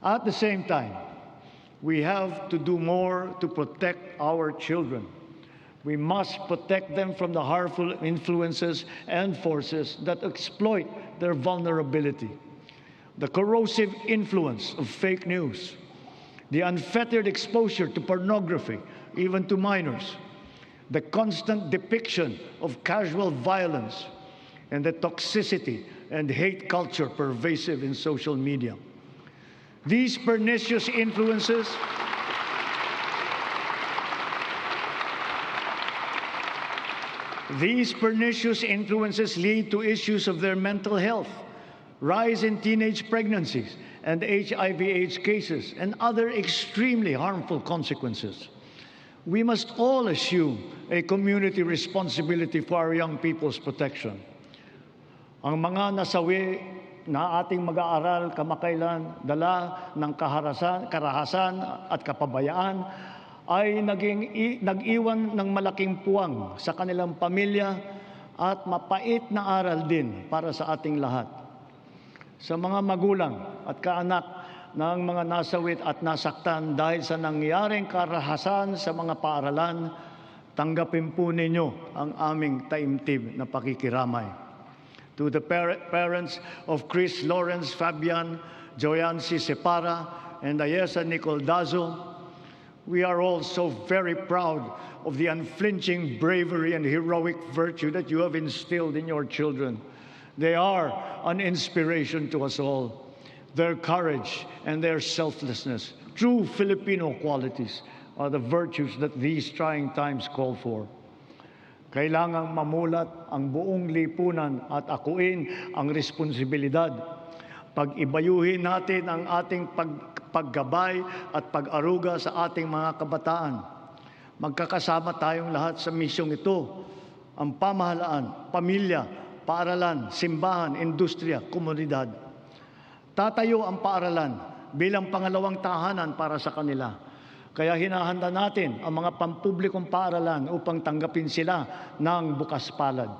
At the same time, we have to do more to protect our children. We must protect them from the harmful influences and forces that exploit their vulnerability. The corrosive influence of fake news, the unfettered exposure to pornography, even to minors, the constant depiction of casual violence, and the toxicity and hate culture pervasive in social media. These pernicious influences lead to issues of their mental health, rise in teenage pregnancies and HIV/AIDS cases, and other extremely harmful consequences. We must all assume a community responsibility for our young people's protection. Ang mga nasawi na ating mag-aaral kamakailan, dala ng karahasan at kapabayaan, ay nag-iwan ng malaking puwang sa kanilang pamilya at mapait na aral din para sa ating lahat. Sa mga magulang at kaanak ng mga nasawit at nasaktan dahil sa nangyaring karahasan sa mga paaralan, tanggapin po ninyo ang aming taimtib na pakikiramay. To the parents of Chris Lawrence Fabian, Joyancy Separa, and Ayesa Nicole Dazo, we are all so very proud of the unflinching bravery and heroic virtue that you have instilled in your children. They are an inspiration to us all. Their courage and their selflessness, true Filipino qualities, are the virtues that these trying times call for. Kailangang mamulat ang buong lipunan at akuin ang responsibilidad. Pag-ibayuhin natin ang ating paggabay at pag-aruga sa ating mga kabataan. Magkakasama tayong lahat sa misyong ito. Ang pamahalaan, pamilya, paaralan, simbahan, industriya, komunidad. Tatayo ang paaralan bilang pangalawang tahanan para sa kanila. Kaya hinahanda natin ang mga pampublikong paaralan upang tanggapin sila ng bukas palad.